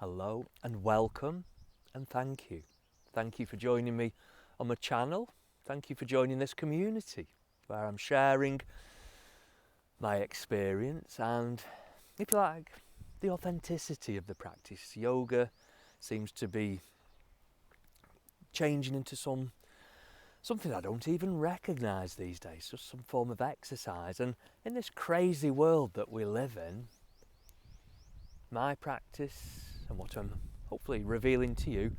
Hello and welcome and thank you. Thank you for joining me on my channel. Thank you for joining this community where I'm sharing my experience and, if you like, the authenticity of the practice. Yoga seems to be changing into something I don't even recognise these days, just some form of exercise. And in this crazy world that we live in, my practice and what I'm hopefully revealing to you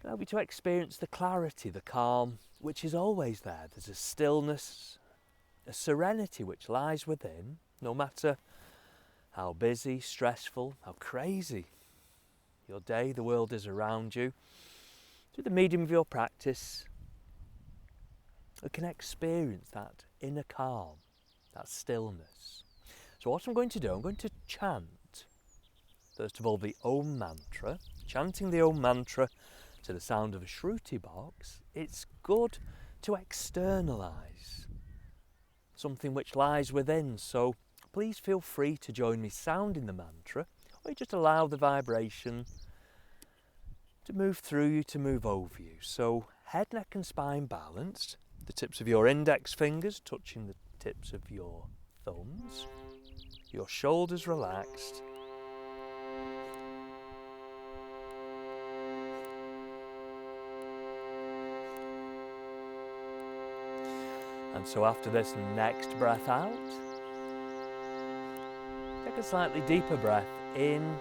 can help you to experience the clarity, the calm, which is always there. There's a stillness, a serenity which lies within, no matter how busy, stressful, how crazy your day, the world is around you. Through the medium of your practice, you can experience that inner calm, that stillness. So what I'm going to do, I'm going to chant, first of all, the Om mantra. Chanting the Om mantra to the sound of a Shruti box, it's good to externalise something which lies within. So please feel free to join me sounding the mantra, or you just allow the vibration to move through you, to move over you. So head, neck and spine balanced, the tips of your index fingers touching the tips of your thumbs, your shoulders relaxed, and so after this next breath out, take a slightly deeper breath in.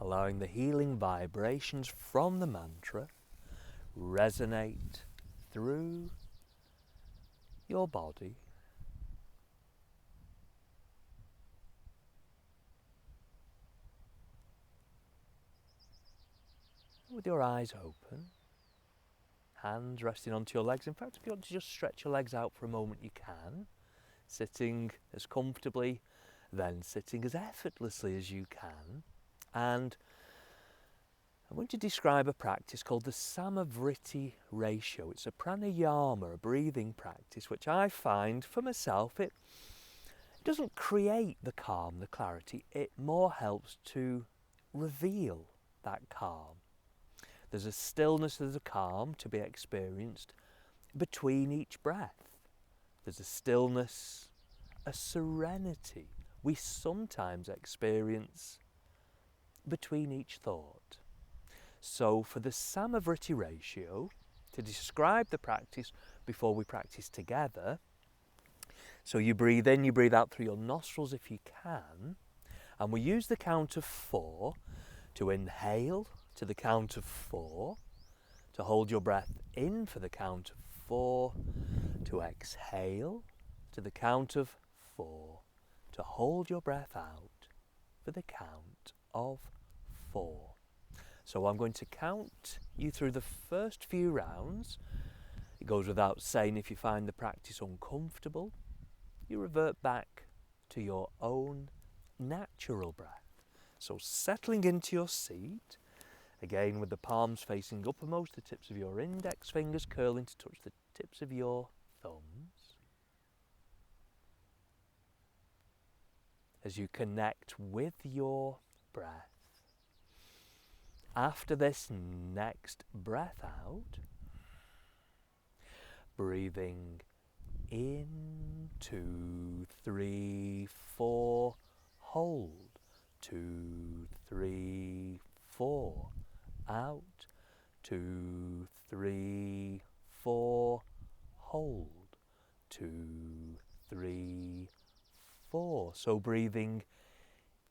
Allowing the healing vibrations from the mantra resonate through your body, with your eyes open, hands resting onto your legs. In fact, if you want to just stretch your legs out for a moment, you can, sitting as comfortably, then sitting as effortlessly as you can. And I'm going to describe a practice called the Samavriti ratio. It's a pranayama, a breathing practice, which I find for myself, it doesn't create the calm, the clarity. It more helps to reveal that calm. There's a stillness, there's a calm to be experienced between each breath. There's a stillness, a serenity we sometimes experience between each thought. So for the Samavriti ratio, to describe the practice before we practice together, so you breathe in, you breathe out through your nostrils if you can, and we use the count of 4 to inhale to the count of 4, to hold your breath in for the count of 4, to exhale to the count of 4, to hold your breath out for the count of 4. So I'm going to count you through the first few rounds. It goes without saying, if you find the practice uncomfortable, you revert back to your own natural breath. So settling into your seat, again with the palms facing uppermost, the tips of your index fingers curling to touch the tips of your thumbs. As you connect with your breath. After this next breath out, breathing in, 2, 3, 4, hold, 2, 3, 4. Out. 2, 3, 4. Hold. 2, 3, 4. So breathing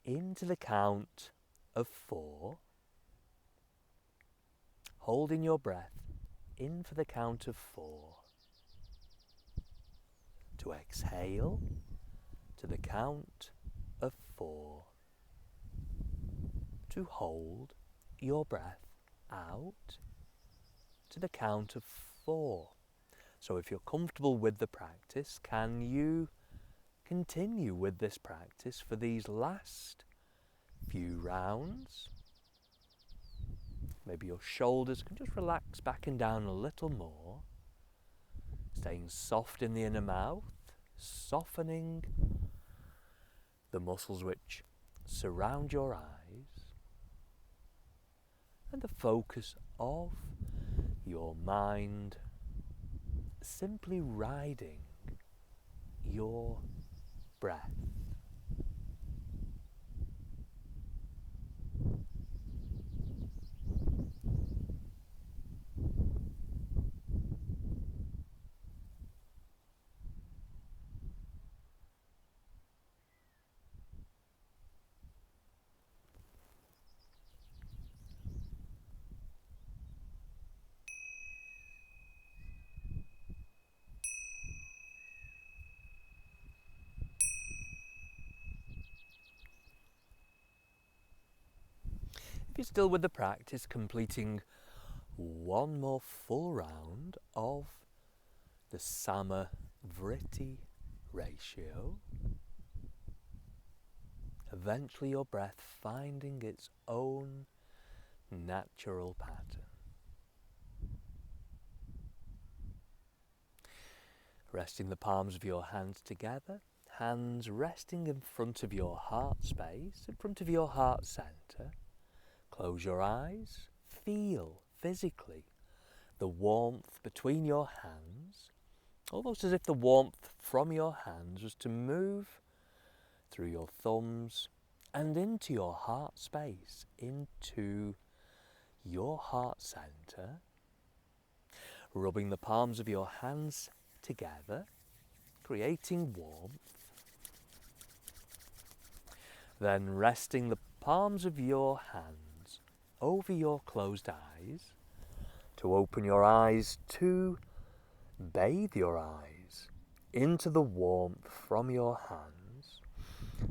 into the count of 4. Holding your breath in for the count of 4. To exhale to the count of 4. To hold your breath out to the count of 4. So if you're comfortable with the practice, can you continue with this practice for these last few rounds? Maybe your shoulders can just relax back and down a little more. Staying soft in the inner mouth, softening the muscles which surround your eyes, and the focus of your mind simply riding your breath. If you're still with the practice, completing one more full round of the Sama-Vritti ratio, eventually your breath finding its own natural pattern. Resting the palms of your hands together, hands resting in front of your heart space, in front of your heart center. Close your eyes, feel physically the warmth between your hands, almost as if the warmth from your hands was to move through your thumbs and into your heart space, into your heart center, rubbing the palms of your hands together, creating warmth. Then resting the palms of your hands over your closed eyes, to open your eyes, to bathe your eyes into the warmth from your hands,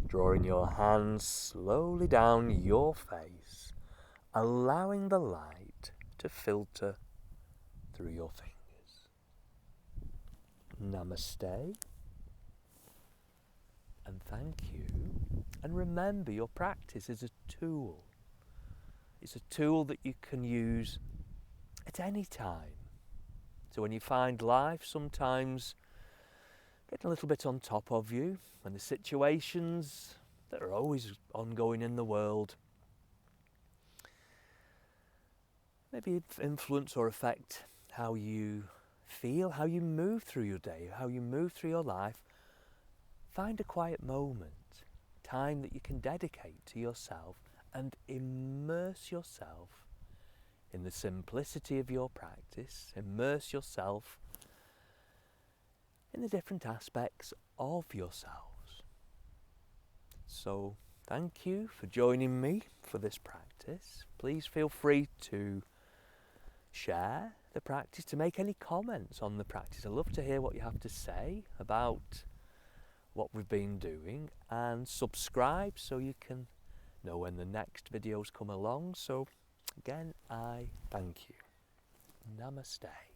drawing your hands slowly down your face, allowing the light to filter through your fingers. Namaste, and thank you. And remember, your practice is a tool. It's a tool that you can use at any time. So when you find life sometimes getting a little bit on top of you, when the situations that are always ongoing in the world maybe influence or affect how you feel, how you move through your day, how you move through your life, find a quiet moment, time that you can dedicate to yourself and immerse yourself in the simplicity of your practice, immerse yourself in the different aspects of yourselves. So thank you for joining me for this practice. Please feel free to share the practice, to make any comments on the practice. I'd love to hear what you have to say about what we've been doing, and subscribe so you can know when the next videos come along. So again, I thank you. Namaste.